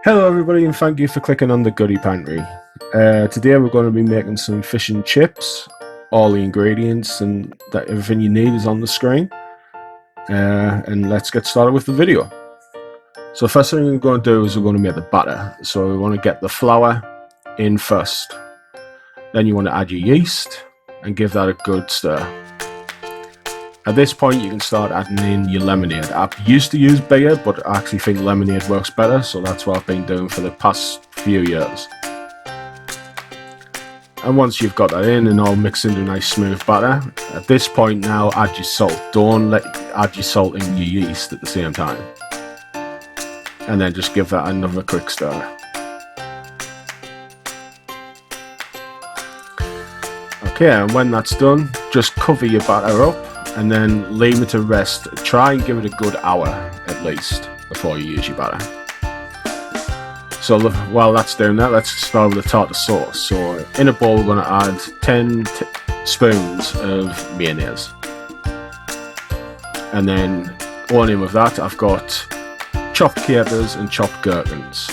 Hello everybody and thank you for clicking on the Goody Pantry. Today we're going to be making some fish and chips. All the ingredients and everything you need is on the screen. And let's get started with the video. So first thing we're going to do is we're going to make the batter. So we want to get the flour in first. Then you want to add your yeast and give that a good stir. At this point you can start adding in your lemonade. I used to use beer, but I actually think lemonade works better, so that's what I've been doing for the past few years. And once you've got that in and all mixed into a nice smooth batter, at this point now add your salt. Don't add your salt and your yeast at the same time. And then just give that another quick stir. Okay, and when that's done, just cover your batter up and then leave it to rest. Try and give it a good hour at least before you use your batter. So while that's doing that, let's start with the tartar sauce. So in a bowl we're going to add 10 spoons of mayonnaise. And then going in with that I've got chopped capers and chopped gherkins.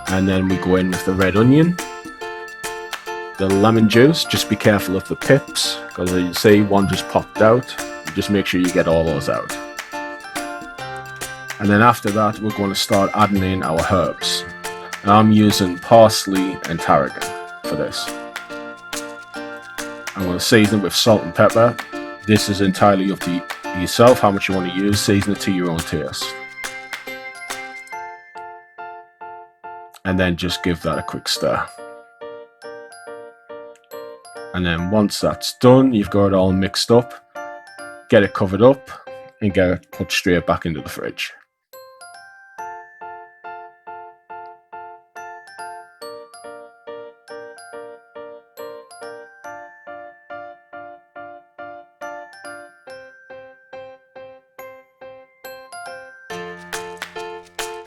And then we go in with the red onion, the lemon juice. Just be careful of the pips, because as you see, one just popped out. Just make sure you get all those out. And then after that we're going to start adding in our herbs. And I'm using parsley and tarragon for this. I'm going to season it with salt and pepper. This is entirely up to yourself how much you want to use. Season it to your own taste. And then just give that a quick stir. And then once that's done, you've got it all mixed up, get it covered up and get it put straight back into the fridge.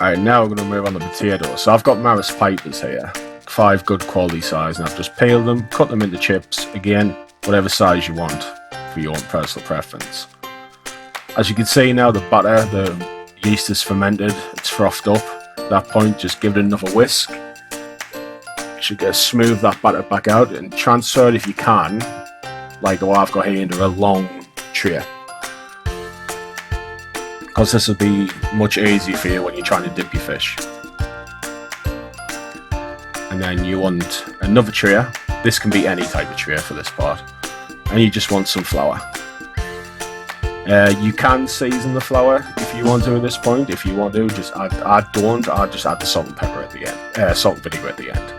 Alright, now we're going to move on to potatoes. So I've got Maris Pipers here. 5 good quality size, and I've just peeled them, cut them into chips. Again, whatever size you want for your own personal preference. As you can see now, the batter, the yeast is fermented, it's frothed up. At that point, just give it another whisk. You should get smooth that batter back out and transfer it if you can, like what I've got here, into a long tray. Because this will be much easier for you when you're trying to dip your fish. And then you want another tray. This can be any type of tray for this part. And you just want some flour. You can season the flour if you want to at this point. If you want to, just I just add the salt and pepper at the end. Salt and vinegar at the end.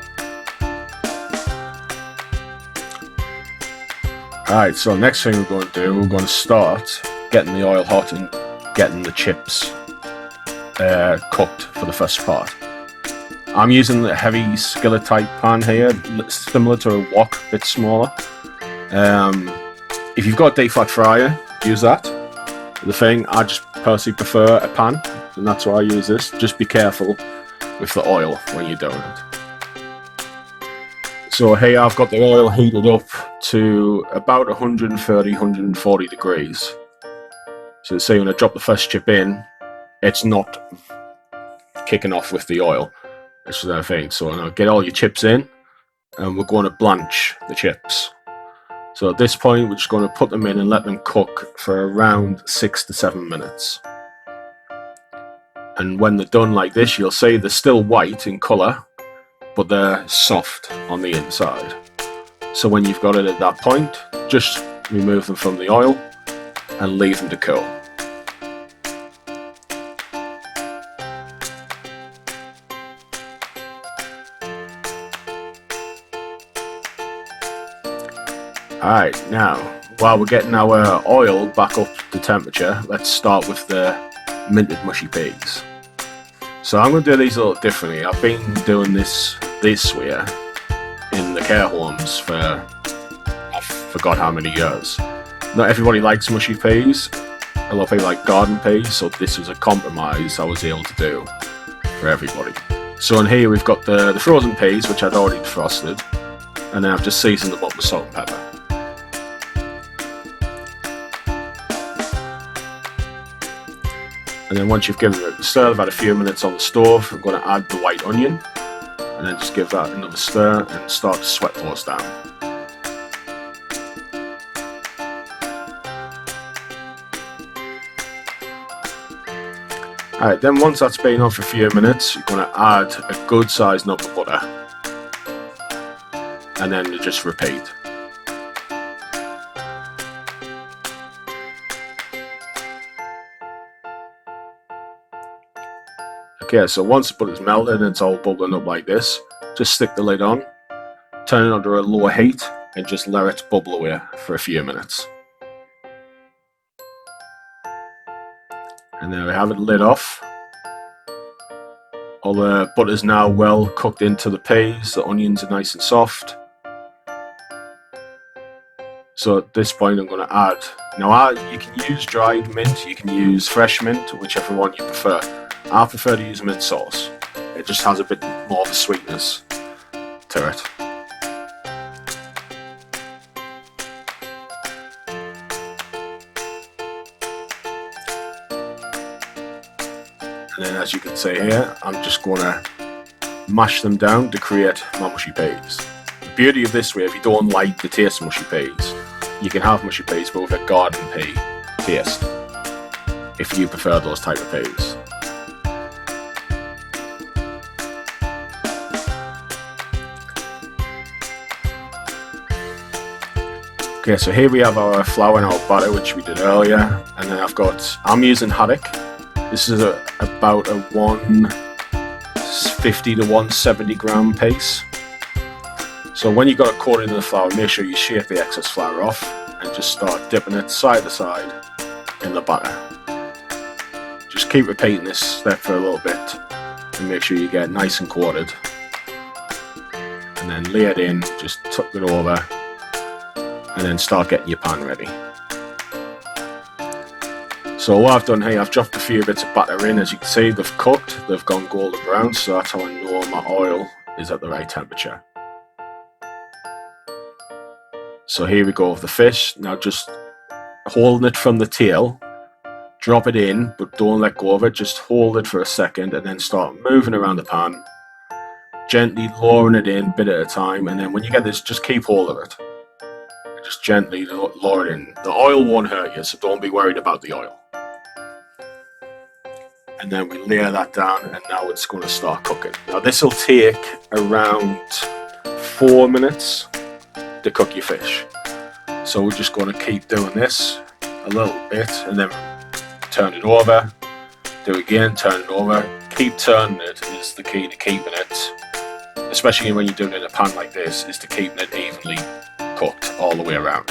Alright, so next thing we're going to do, we're going to start getting the oil hot and getting the chips cooked for the first part. I'm using the heavy skillet type pan here, similar to a wok, a bit smaller. If you've got a deep fat fryer, use that. The thing, I just personally prefer a pan, and that's why I use this. Just be careful with the oil when you're doing it. So here I've got the oil heated up to about 130, 140 degrees. So see, when I drop the first chip in, it's not kicking off with the oil. This is the thing. So now get all your chips in, and we're going to blanch the chips. So at this point, we're just going to put them in and let them cook for around 6 to 7 minutes. And when they're done like this, you'll see they're still white in colour, but they're soft on the inside. So when you've got it at that point, just remove them from the oil and leave them to cool. Alright, now, while we're getting our oil back up to temperature, let's start with the minted mushy peas. So I'm going to do these a little differently. I've been doing this way in the care homes for, I forgot how many years. Not everybody likes mushy peas. A lot of people like garden peas, so this was a compromise I was able to do for everybody. So in here we've got the frozen peas, which I'd already defrosted, and then I've just seasoned them up with salt and pepper. And then once you've given it a stir, about a few minutes on the stove, I'm going to add the white onion, and then just give that another stir and start to sweat those down. Alright, then once that's been on for a few minutes, you're going to add a good sized knob of butter, and then just repeat. Okay, so once the butter's melted and it's all bubbling up like this, just stick the lid on, turn it under a low heat, and just let it bubble away for a few minutes. And there we have it, lid off. All the butter's now well cooked into the peas, the onions are nice and soft. So at this point I'm going to add, now you can use dried mint, you can use fresh mint, whichever one you prefer. I prefer to use mint sauce. It just has a bit more of a sweetness to it. And then as you can see here, I'm just going to mash them down to create my mushy peas. The beauty of this way, if you don't like the taste of mushy peas, you can have mushy peas but with a garden pea taste, if you prefer those type of peas. Okay, so here we have our flour and our batter, which we did earlier, and then I'm using haddock. This is about a 150 to 170 gram piece. So when you got it coated in the flour, make sure you shake the excess flour off and just start dipping it side to side in the batter. Just keep repeating this step for a little bit and make sure you get nice and coated. And then lay it in, just tuck it over, and then start getting your pan ready. So what I've done here, I've dropped a few bits of batter in. As you can see, they've cooked, they've gone golden brown, so that's how I know my oil is at the right temperature. So here we go with the fish. Now just holding it from the tail, drop it in, but don't let go of it. Just hold it for a second and then start moving around the pan, gently lowering it in bit at a time. And then when you get this, just keep hold of it. Just gently lower it in. The oil won't hurt you, so don't be worried about the oil. And then we layer that down, and now it's going to start cooking. Now this will take around 4 minutes to cook your fish. So we're just going to keep doing this a little bit, and then turn it over, do it again, turn it over. Keep turning it is the key to keeping it, especially when you're doing it in a pan like this, is to keeping it evenly cooked all the way around.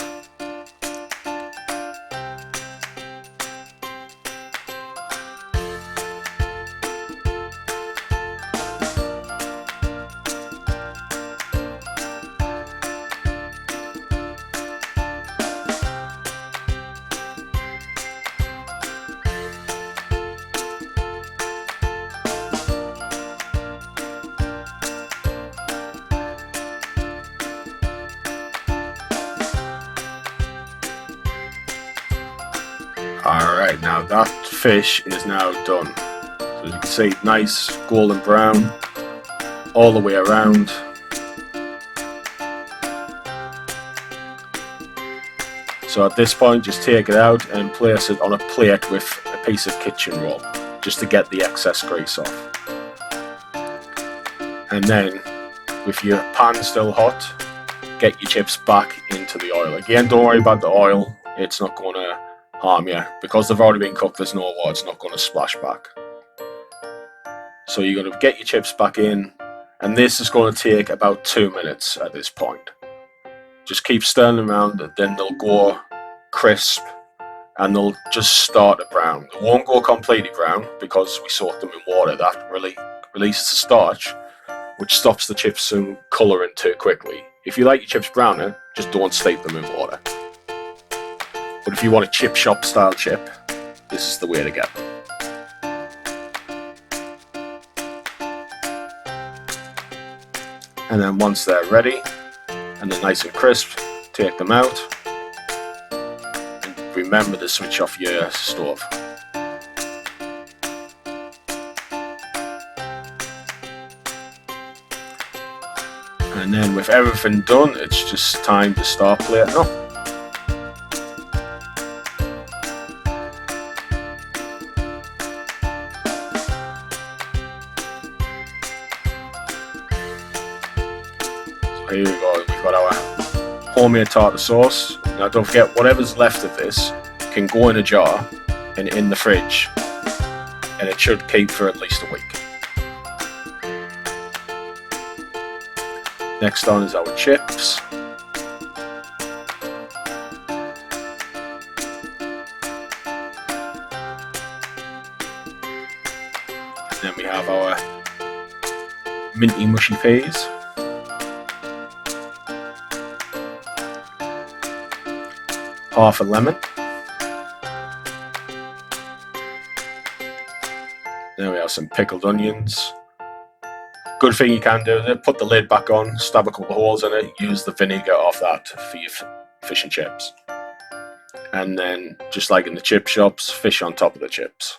Alright, now that fish is now done. So as you can see, nice golden brown all the way around. So at this point, just take it out and place it on a plate with a piece of kitchen roll, just to get the excess grease off. And then, with your pan still hot, get your chips back into the oil. Again, don't worry about the oil, it's not going to harm you. Because they've already been cooked, there's no water, it's not going to splash back. So you're going to get your chips back in, and this is going to take about 2 minutes at this point. Just keep stirring them around, and then they'll go crisp, and they'll just start to brown. They won't go completely brown, because we soak them in water. That releases the starch, which stops the chips from colouring too quickly. If you like your chips browner, just don't steep them in water. But if you want a chip shop style chip, this is the way to get them. And then once they're ready and they're nice and crisp, take them out and remember to switch off your stove. And then with everything done, it's just time to start plating up. So here we go, we've got our homemade tartar sauce. Now don't forget, whatever's left of this can go in a jar and in the fridge, and it should keep for at least a week. Next on is our chips. And then we have our minty mushy peas. Half a lemon. Then we have some pickled onions. Good thing you can do is put the lid back on, stab a couple of holes in it, use the vinegar off that for your fish and chips. And then, just like in the chip shops, fish on top of the chips.